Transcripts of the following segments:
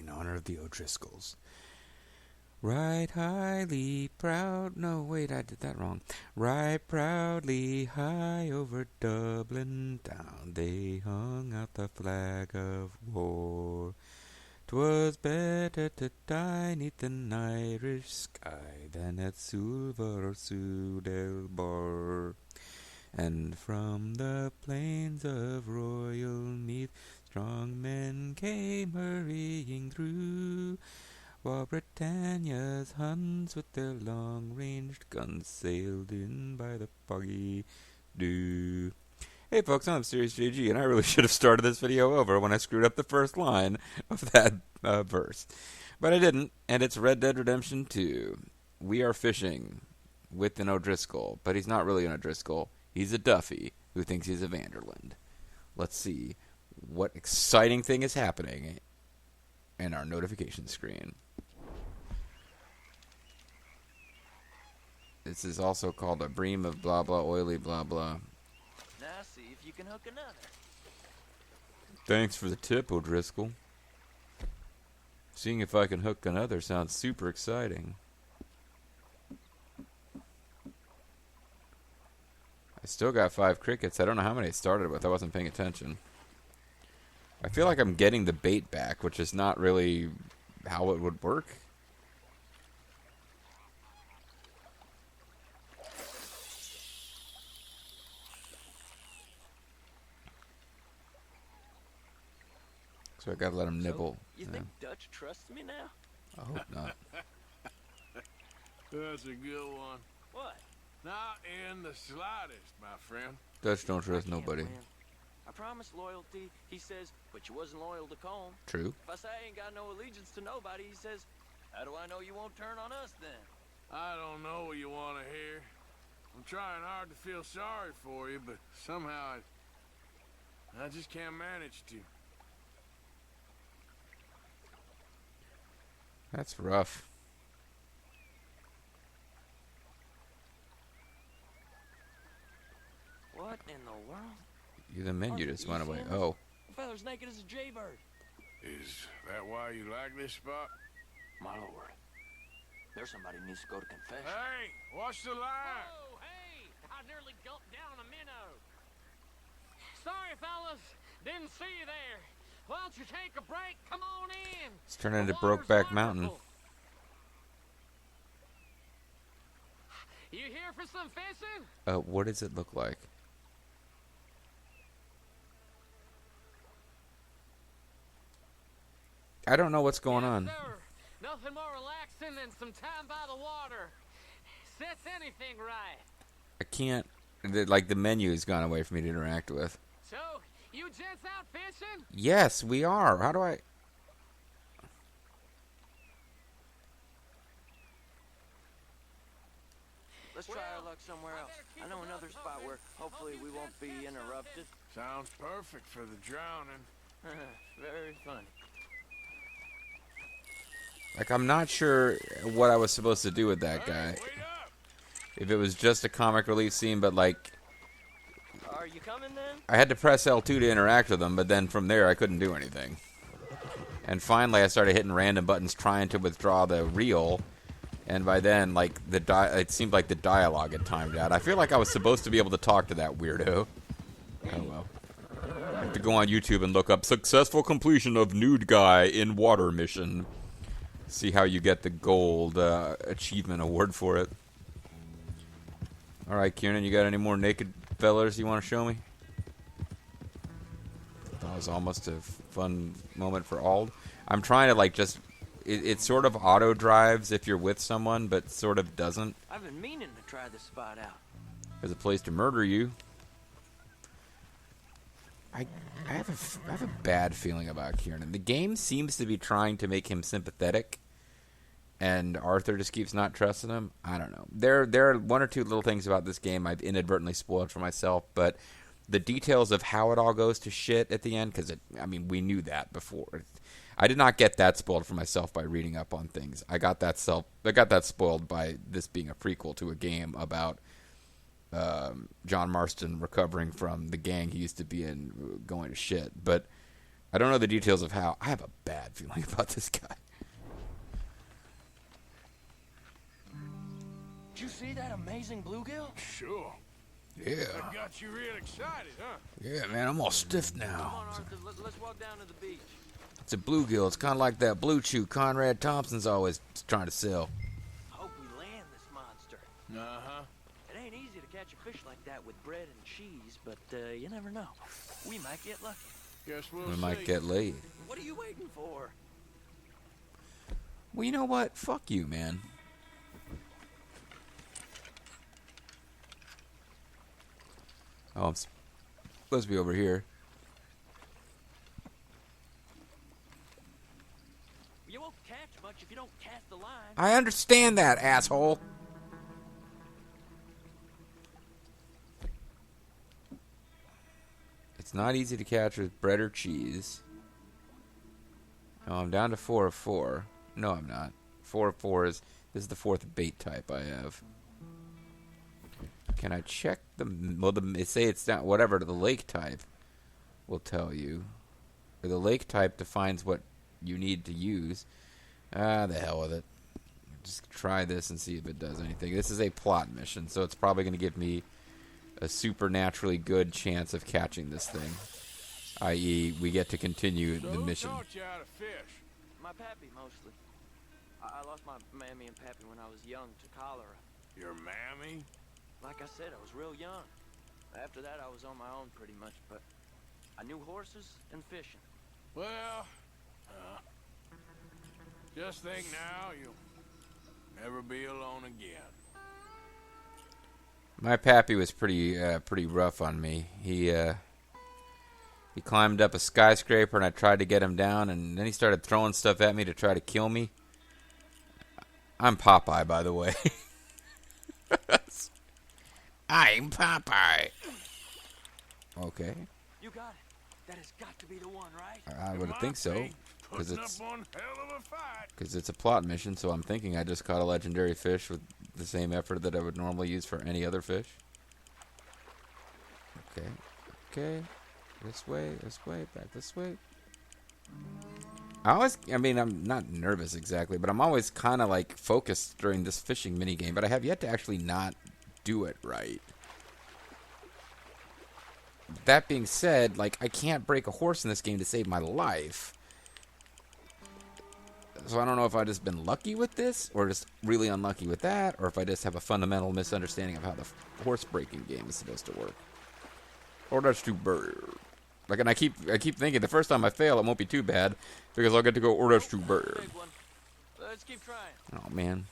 in honor of the O'Driscolls. Right highly proud... No, wait, I did that wrong. Right proudly high over Dublin town, they hung out the flag of war. 'Twas better to die 'neath an Irish sky than at Sulva or Sudelbor. And from the plains of Royal Meath strong men came hurrying through, while Britannia's Huns with their long-ranged guns sailed in by the foggy dew. Hey folks, I'm Serious JG, and I really should have started this video over when I screwed up the first line of that verse. But I didn't, and it's Red Dead Redemption 2. We are fishing with an O'Driscoll, but he's not really an O'Driscoll. He's a Duffy who thinks he's a Vanderland. Let's see what exciting thing is happening in our notification screen. This is also called a bream of blah blah oily blah blah. Now see if you can hook another. Thanks for the tip, O'Driscoll. Seeing if I can hook another sounds super exciting. I still got 5 crickets. I don't know how many I started with. I wasn't paying attention. I feel like I'm getting the bait back, which is not really how it would work. So I gotta let him nibble. You think Dutch trusts me now? I hope not. That's a good one. What? Not in the slightest, my friend. Dutch don't trust nobody. I promised loyalty, he says, but you wasn't loyal to Colm. True. If I say I ain't got no allegiance to nobody, he says, how do I know you won't turn on us then? I don't know what you want to hear. I'm trying hard to feel sorry for you, but somehow I just can't manage to. That's rough. What in the world? The menu just went away. Oh. The feather's naked as a jaybird. Is that why you like this spot? My lord. There's somebody who needs to go to confession. Hey, watch the line. Oh, hey! I nearly gulped down a minnow. Sorry, fellas. Didn't see you there. Why don't you take a break? Come on in. It's turning into The water's Brokeback Mountain. wonderful. You here for some fishing? What does it look like? I don't know what's going Yes, on. Sir. Nothing more relaxing than some time by the water. Sets anything right. I can't. Like, the menu has gone away for me to interact with. So, you gents out fishing? Yes, we are. How do I... Let's try our luck somewhere else. I know another spot where hopefully we won't be interrupted. Sounds perfect for the drowning. Very funny. Like, I'm not sure what I was supposed to do with that guy. Hey, wait up! If it was just a comic relief scene, but, like... Are you coming then? I had to press L2 to interact with him, but then from there I couldn't do anything. And finally I started hitting random buttons trying to withdraw the reel, and by then, like, it seemed like the dialogue had timed out. I feel like I was supposed to be able to talk to that weirdo. Oh well. I have to go on YouTube and look up successful completion of nude guy in water mission. See how you get the gold achievement award for it. Alright, Kieran, you got any more naked fellers you want to show me? That was almost a fun moment for Ald. I'm trying to, like, just... It sort of auto-drives if you're with someone, but sort of doesn't. I've been meaning to try this spot out. There's a place to murder you. I have a bad feeling about Kieran. The game seems to be trying to make him sympathetic, and Arthur just keeps not trusting him. I don't know. There are one or two little things about this game I've inadvertently spoiled for myself, but the details of how it all goes to shit at the end, because I mean, we knew that before. I did not get that spoiled for myself by reading up on things. I got that spoiled by this being a prequel to a game about John Marston recovering from the gang he used to be in, going to shit. But I don't know the details of how. I have a bad feeling about this guy. Did you see that amazing bluegill? Sure. Yeah. That got you real excited, huh? Yeah, man, I'm all stiff Come now. on, Arthur, let's walk down to the beach. It's a bluegill. It's kind of like that blue chew Conrad Thompson's always trying to sell. Hope we land this monster. Uh-huh. It ain't easy to catch a fish like that with bread and cheese, but you never know. We might get lucky. Guess we'll We see. might get laid. What are you waiting for? Well, you know what? Fuck you, man. Oh, I'm supposed to be over here. You won't catch much if you don't cast the line. I understand that, asshole. It's not easy to catch with bread or cheese. Oh, I'm down to 4 of 4. No, I'm not. 4 of 4 is... This is the 4th bait type I have. Can I check the... Well, they say it's not... Whatever the lake type will tell you. Or the lake type defines what you need to use. Ah, the hell with it. Just try this and see if it does anything. This is a plot mission, so it's probably going to give me a supernaturally good chance of catching this thing. I.e., we get to continue So the who mission. taught you how to fish? My pappy, mostly. I lost my mammy and pappy when I was young to cholera. Your mammy? Like I said, I was real young. After that, I was on my own pretty much, but I knew horses and fishing. Well, just think now you'll never be alone again. My pappy was pretty rough on me. He climbed up a skyscraper and I tried to get him down, and then he started throwing stuff at me to try to kill me. I'm Popeye, by the way. I'm Popeye. Okay. You got it. That has got to be the one, right? I would think so, because Putting it's up one hell of a fight. a plot mission. So I'm thinking I just caught a legendary fish with the same effort that I would normally use for any other fish. Okay. This way, back this way. I mean, I'm not nervous exactly, but I'm always kind of like focused during this fishing minigame, but I have yet to actually not do it right. That being said, like, I can't break a horse in this game to save my life. So I don't know if I've just been lucky with this, or just really unlucky with that, or if I just have a fundamental misunderstanding of how the horse breaking game is supposed to work. Or that's too bird. Like, and I keep thinking the first time I fail, it won't be too bad because I'll get to go. Or that's too bird. Big one. Let's keep trying. Oh man,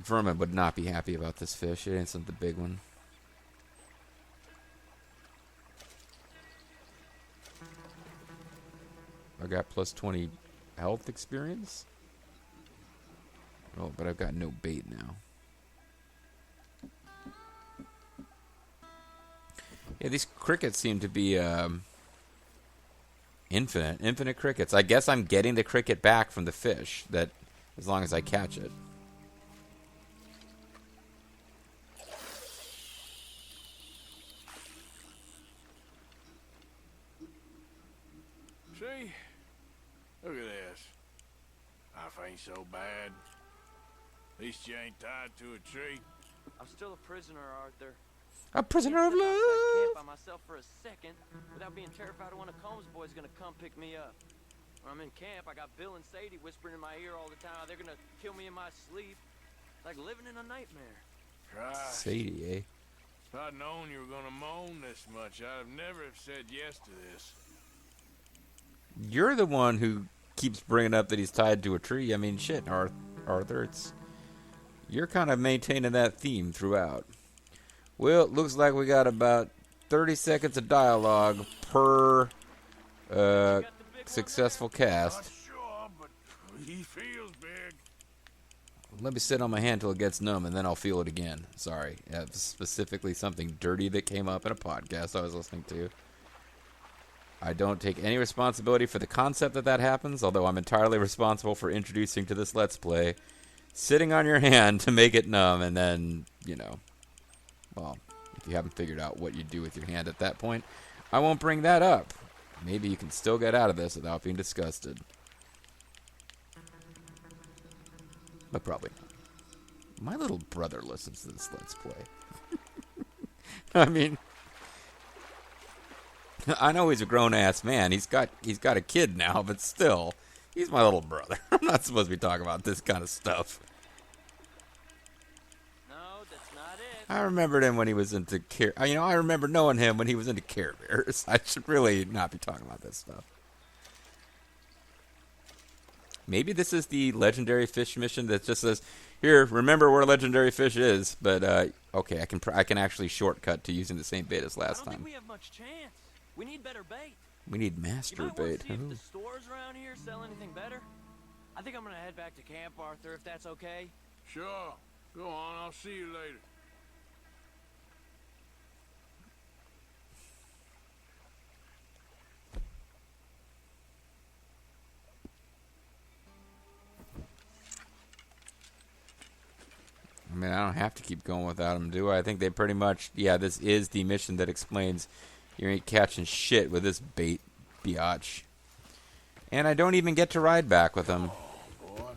Vermin would not be happy about this fish. It ain't the big one. I got plus 20 health experience. Oh, but I've got no bait now. Yeah, these crickets seem to be infinite crickets. I guess I'm getting the cricket back from the fish, that as long as I catch it. See? Look at this. Life ain't so bad. At least you ain't tied to a tree. I'm still a prisoner, Arthur. A prisoner of Can't step outside love. camp by myself for a second without being terrified of one of Combs' boys gonna come pick me up. When I'm in camp, I got Bill and Sadie whispering in my ear all the time how they're gonna kill me in my sleep. Like living in a nightmare. Christ. Sadie, eh? If I'd known you were gonna moan this much, I'd have never have said yes to this. You're the one who keeps bringing up that he's tied to a tree. I mean, shit, Arthur, you're kind of maintaining that theme throughout. Well, it looks like we got about 30 seconds of dialogue per successful Not cast. sure, but he feels big. Let me sit on my hand till it gets numb, and then I'll feel it again. Sorry. Specifically something dirty that came up in a podcast I was listening to. I don't take any responsibility for the concept that happens, although I'm entirely responsible for introducing to this Let's Play sitting on your hand to make it numb, and then, you know, well, if you haven't figured out what you do with your hand at that point, I won't bring that up. Maybe you can still get out of this without being disgusted. But probably not. My little brother listens to this Let's Play. I mean, I know he's a grown-ass man. He's got a kid now, but still, he's my little brother. I'm not supposed to be talking about this kind of stuff. No, that's not it. I remembered him when he was into I remember knowing him when he was into Care Bears. I should really not be talking about this stuff. Maybe this is the legendary fish mission that just says, "Here, remember where legendary fish is." But okay, I can actually shortcut to using the same bait as last I don't think time. we have much chance. We need better bait. We need You master might want bait. to see if Ooh. the stores around here sell anything better. I think I'm gonna head back to camp, Arthur, if that's okay. Sure. Go on, I'll see you later. I mean, I don't have to keep going without him, do I? I think they pretty much, yeah, this is the mission that explains you ain't catching shit with this bait, biatch. And I don't even get to ride back with him. Boy,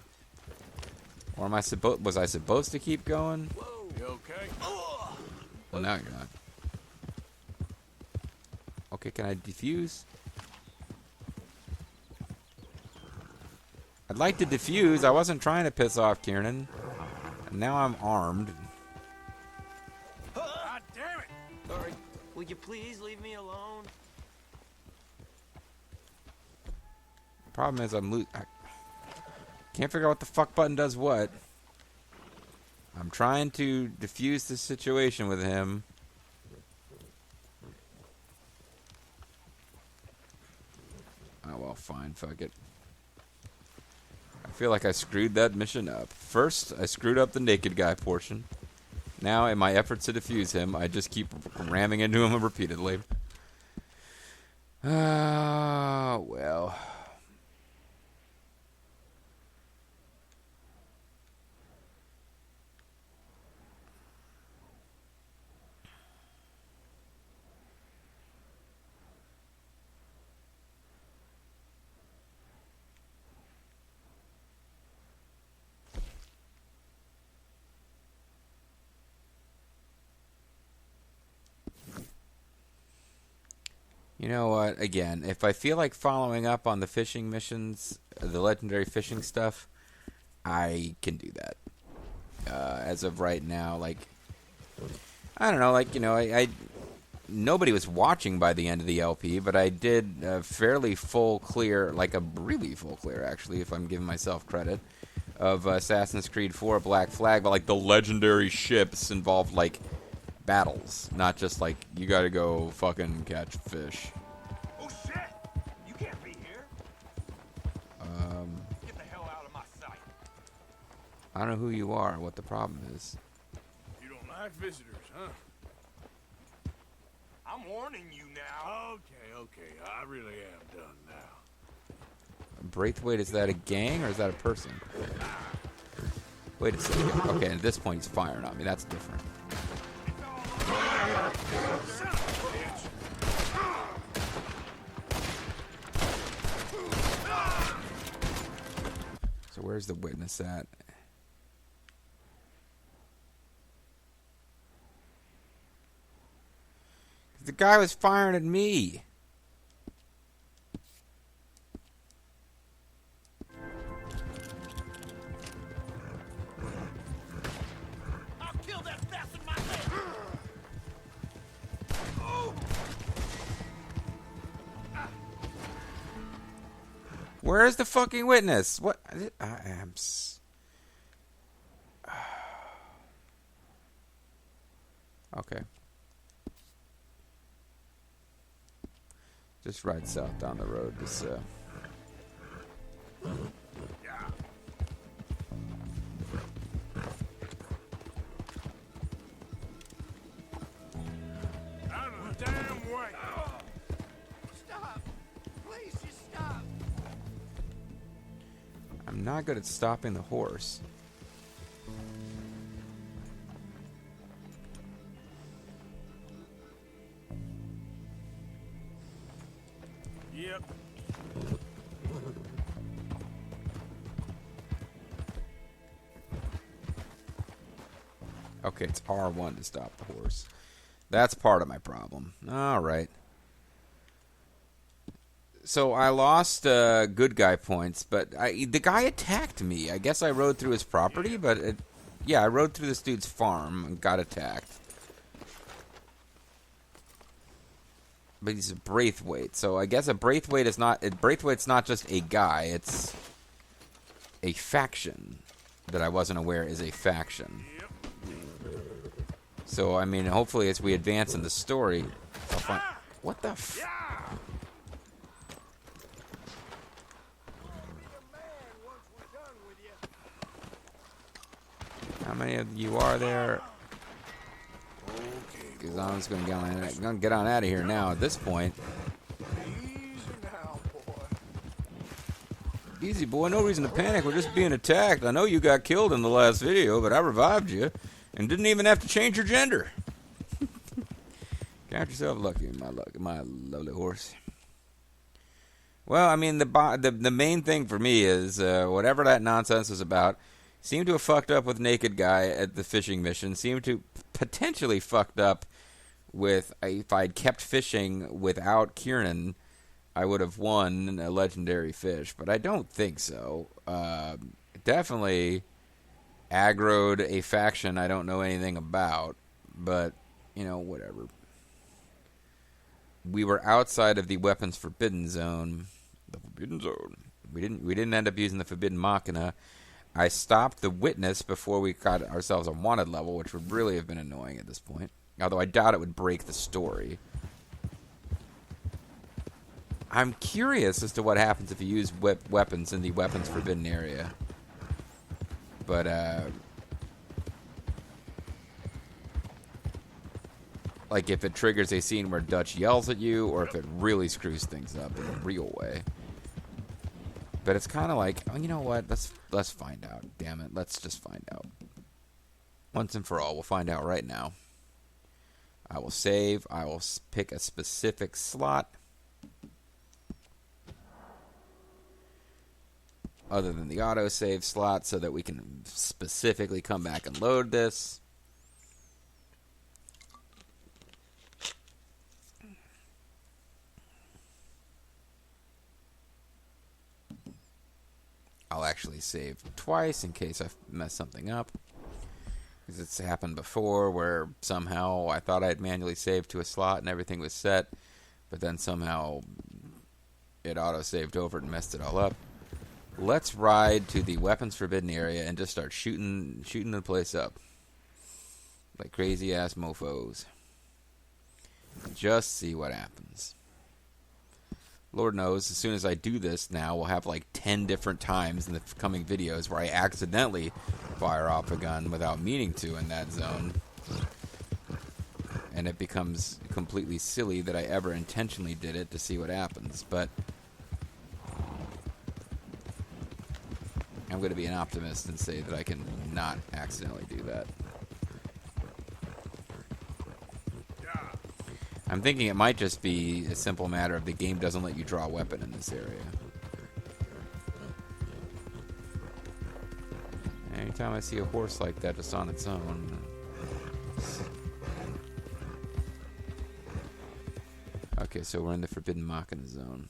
Or was I supposed to keep going? you okay? Well, now you're not. Okay, can I defuse? I'd like to defuse. I wasn't trying to piss off Kieran. And now I'm armed. God damn it! Sorry. Will you please leave me alone? Problem is I can't figure out what the fuck button does what. I'm trying to defuse the situation with him. Oh well, fine, fuck it. I feel like I screwed that mission up. First, I screwed up the naked guy portion. Now, in my efforts to defuse him, I just keep ramming into him repeatedly. Ah, well. You know what? Again, if I feel like following up on the fishing missions, the legendary fishing stuff, I can do that. As of right now, like, I don't know, like, you know, I nobody was watching by the end of the LP, but I did a fairly full clear, like a really full clear, actually, if I'm giving myself credit, of Assassin's Creed 4 Black Flag, but like the legendary ships involved, like, battles, not just like you gotta go fucking catch fish. Oh shit! You can't be here. Get the hell out of my sight. I don't know who you are, what the problem is. You don't like visitors, huh? I'm warning you now. Okay, I really am done now. Braithwaite, is that a gang or is that a person? Wait a second. Okay, at this point he's firing on me. That's different. So where's the witness at? The guy was firing at me. I'll kill that bastard myself. Where's the fucking witness? What? I am. Okay. Just ride south down the road. This, Out of the damn way! Stop! Please, just stop. I'm not good at stopping the horse. Yeah, Okay, it's R1 to stop the horse. That's part of my problem. All right. So I lost good guy points, but the guy attacked me. I guess I rode through his property, but yeah, I rode through this dude's farm and got attacked. But he's a Braithwaite, so I guess a Braithwaite is not. Braithwaite's not just a guy; it's a faction that I wasn't aware is a faction. So I mean, hopefully, as we advance in the story, I'll find. What the? How many of you are there? Because I'm just going to get on out of here now at this point. Easy, boy. No reason to panic. We're just being attacked. I know you got killed in the last video, but I revived you and didn't even have to change your gender. Count yourself lucky, my lovely horse. Well, I mean, the main thing for me is whatever that nonsense was about. Seemed to have fucked up with Naked Guy at the fishing mission. Seemed to potentially fucked up with, if I'd kept fishing without Kieran, I would have won a legendary fish. But I don't think so. Definitely aggroed a faction I don't know anything about. But, you know, whatever. We were outside of the weapons forbidden zone. The forbidden zone. We didn't end up using the forbidden machina. I stopped the witness before we got ourselves a wanted level, which would really have been annoying at this point. Although I doubt it would break the story. I'm curious as to what happens if you use weapons in the weapons forbidden area. But, like if it triggers a scene where Dutch yells at you, or if it really screws things up in a real way. But it's kind of like, oh, you know what? Let's find out. Damn it. Let's just find out. Once and for all, we'll find out right now. I will save. I will pick a specific slot. Other than the autosave slot, so that we can specifically come back and load this. I'll actually save twice in case I mess something up. Because it's happened before where somehow I thought I had manually saved to a slot and everything was set. But then somehow it auto-saved over and messed it all up. Let's ride to the weapons forbidden area and just start shooting the place up. Like crazy-ass mofos. Just see what happens. Lord knows, as soon as I do this now, we'll have like 10 different times in the coming videos where I accidentally fire off a gun without meaning to in that zone. And it becomes completely silly that I ever intentionally did it to see what happens. But I'm going to be an optimist and say that I can not accidentally do that. I'm thinking it might just be a simple matter of the game doesn't let you draw a weapon in this area. Anytime I see a horse like that just on its own. Okay, so we're in the Forbidden Machina zone.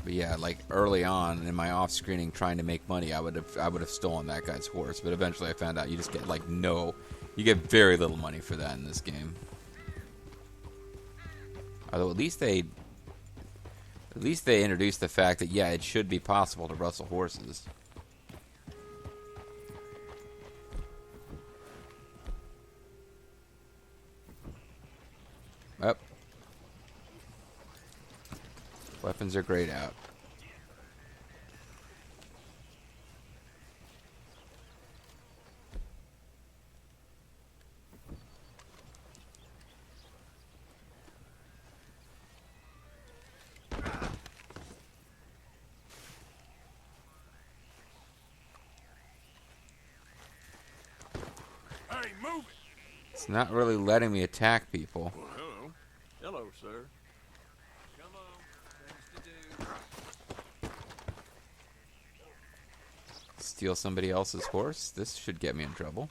But yeah, like early on in my off-screening trying to make money, I would have stolen that guy's horse. But eventually I found out you just get like you get very little money for that in this game. Although at least they introduced the fact that yeah, it should be possible to rustle horses. Up. Weapons are grayed out. Hey, move it! It's not really letting me attack people. Well, hello. Hello, sir. Come on, things to do. Steal somebody else's horse? This should get me in trouble.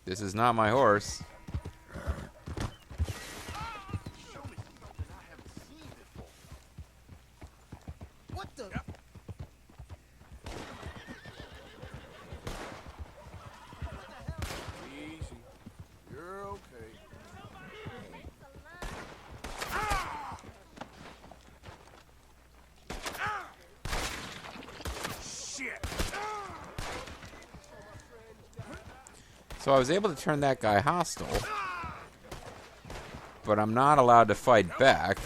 This is not my horse. Show me something I haven't seen before. What the? Easy. You're okay. Shit! So I was able to turn that guy hostile, but I'm not allowed to fight back.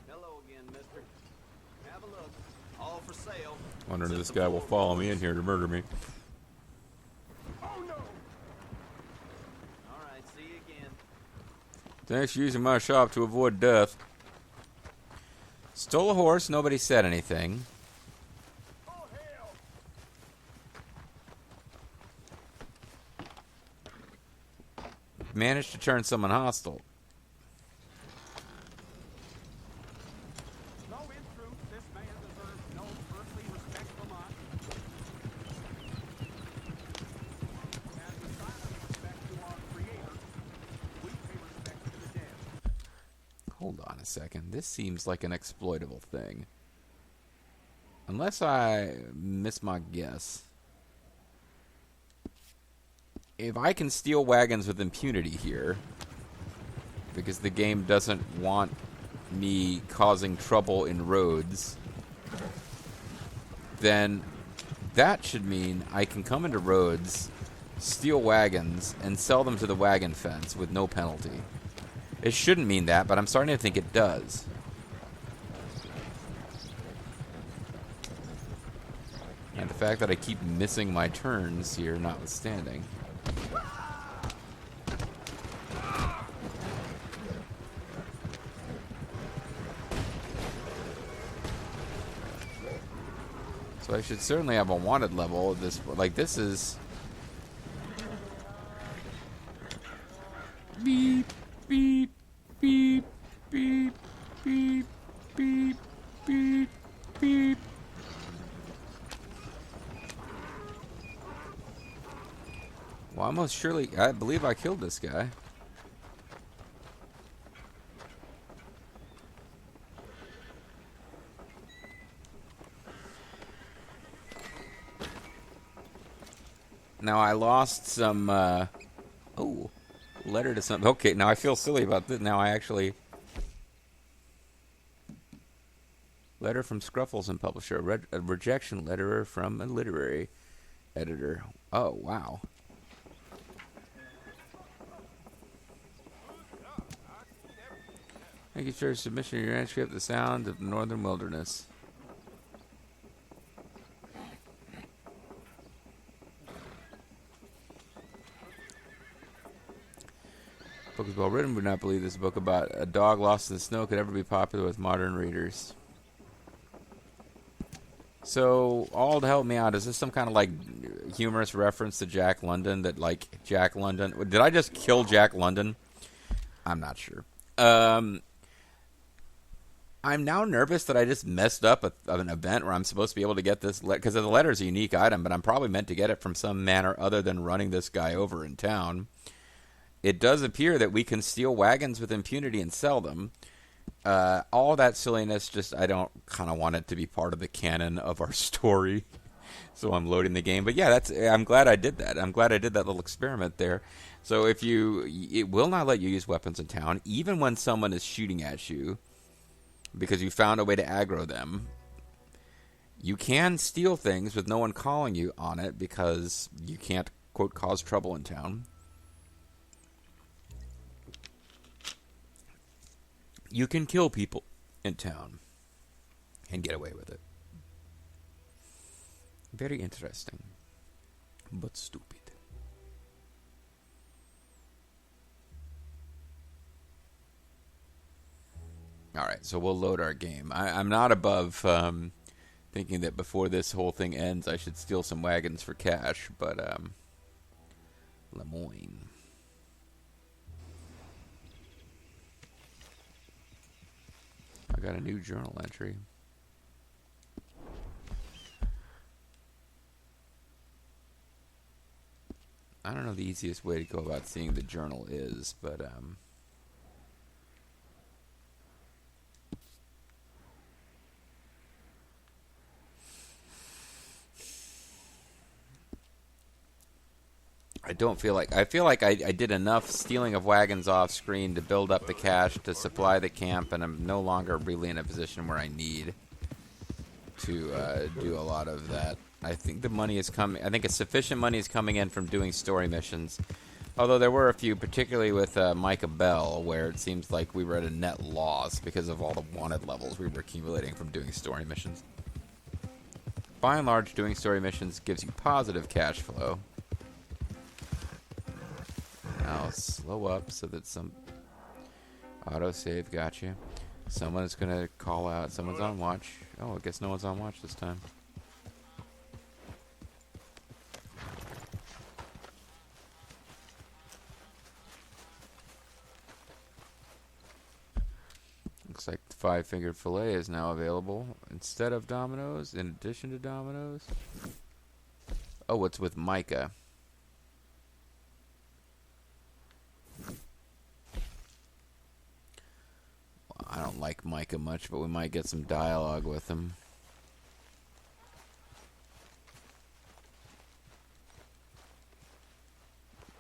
Hello again, mister. Have a look. All for sale. Wondering if this guy will follow me in here to murder me. Oh no! Alright, see you again. Thanks for using my shop to avoid death. Stole a horse, nobody said anything. Oh hell! Managed to turn someone hostile. Though in truth this man deserves no earthly respect from us, as a sign of respect to our Creator, we pay respect to the dead. Hold on a second. This seems like an exploitable thing. Unless I miss my guess. If I can steal wagons with impunity here, because the game doesn't want me causing trouble in Rhodes, then that should mean I can come into Rhodes, steal wagons, and sell them to the wagon fence with no penalty. It shouldn't mean that, but I'm starting to think it does. And the fact that I keep missing my turns here notwithstanding. So I should certainly have a wanted level of this. Like, this is... Beep, beep, beep, beep, beep, beep, beep, beep. Well, almost surely... I believe I killed this guy. Now, I lost some, oh, letter to some... Okay, now I feel silly about this. Now I actually... Letter from Scruffles and publisher. A rejection letter from a literary editor. Oh, wow. Thank you for your submission of your transcript, The Sound of the Northern Wilderness. Book is well written. Would not believe this book about a dog lost in the snow could ever be popular with modern readers. So, all to help me out, is this some kind of like humorous reference to Jack London? That like Jack London? Did I just kill Jack London? I'm not sure. I'm now nervous that I just messed up an event where I'm supposed to be able to get this because the letter is a unique item, but I'm probably meant to get it from some manner other than running this guy over in town. It does appear that we can steal wagons with impunity and sell them. All that silliness, just I don't kind of want it to be part of the canon of our story. So I'm loading the game. But yeah, I'm glad I did that. I'm glad I did that little experiment there. So it will not let you use weapons in town, even when someone is shooting at you, because you found a way to aggro them. You can steal things with no one calling you on it because you can't, quote, cause trouble in town. You can kill people in town and get away with it. Very interesting, but stupid. All right, so we'll load our game. I'm not above thinking that before this whole thing ends, I should steal some wagons for cash, but Lemoyne. I got a new journal entry. I don't know the easiest way to go about seeing the journal is, but I feel like I did enough stealing of wagons off screen to build up the cash to supply the camp, and I'm no longer really in a position where I need to do a lot of that. I think the money is coming. I think a sufficient money is coming in from doing story missions. Although there were a few, particularly with Micah Bell, where it seems like we were at a net loss because of all the wanted levels we were accumulating from doing story missions. By and large, doing story missions gives you positive cash flow. Now slow up so that some autosave got you. Someone's gonna call out. Someone's on watch. Oh, I guess no one's on watch this time. Looks like the five-fingered fillet is now available instead of Domino's, in addition to Domino's. Oh, it's with Micah. I don't like Micah much, but we might get some dialogue with him.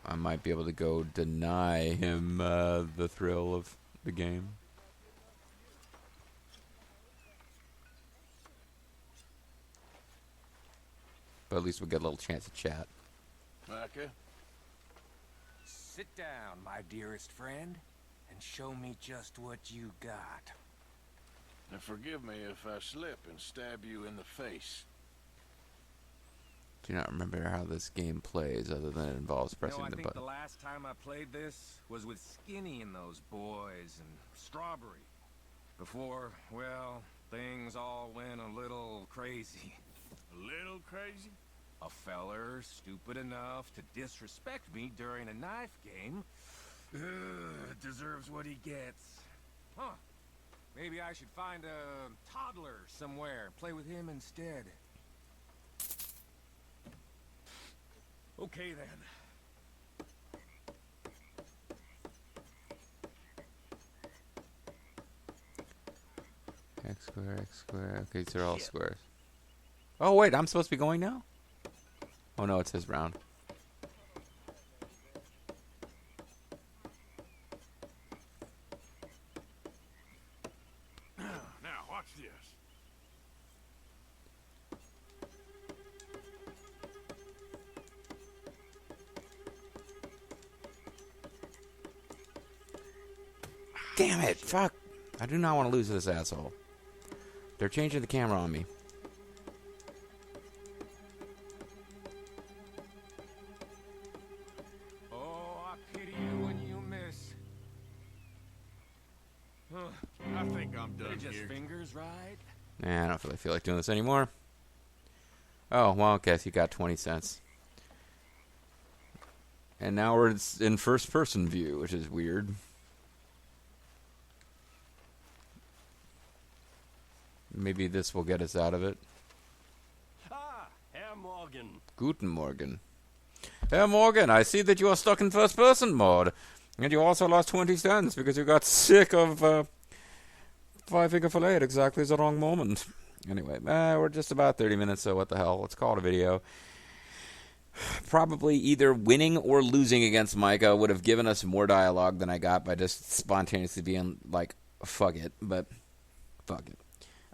I might be able to go deny him the thrill of the game. But at least we'll get a little chance to chat. Micah? Sit down, my dearest friend, and show me just what you got. And forgive me if I slip and stab you in the face. Do not remember how this game plays, other than it involves pressing I the think button. the last time I played this was with Skinny and those boys and Strawberry. Before, well, things all went a little crazy. A little crazy? A feller stupid enough to disrespect me during a knife game deserves what he gets. Huh. Maybe I should find a toddler somewhere, play with him instead. Okay then. X square. Okay, these are all squares. Oh, wait, I'm supposed to be going now? Oh, no, it's his round. Now, watch this. Damn it, fuck. I do not want to lose this asshole. They're changing the camera on me. Oh, I pity you when you miss. I think I'm done Just here. fingers, right? Nah, I don't really feel like doing this anymore. Oh, well, I guess you got 20 cents. And now we're in first-person view, which is weird. Maybe this will get us out of it. Ah, Herr Morgan. Guten Morgen. Herr Morgan, I see that you are stuck in first-person mode. And you also lost 20 cents because you got sick of five-finger fillet at exactly the wrong moment. Anyway, we're just about 30 minutes, so what the hell? Let's call it a video. Probably either winning or losing against Micah would have given us more dialogue than I got by just spontaneously being like, fuck it. But, fuck it.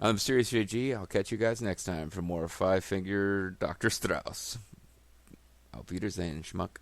I'm Serious JG. I'll catch you guys next time for more Five Finger Dr. Strauss. Auf Wiedersehen, Schmuck.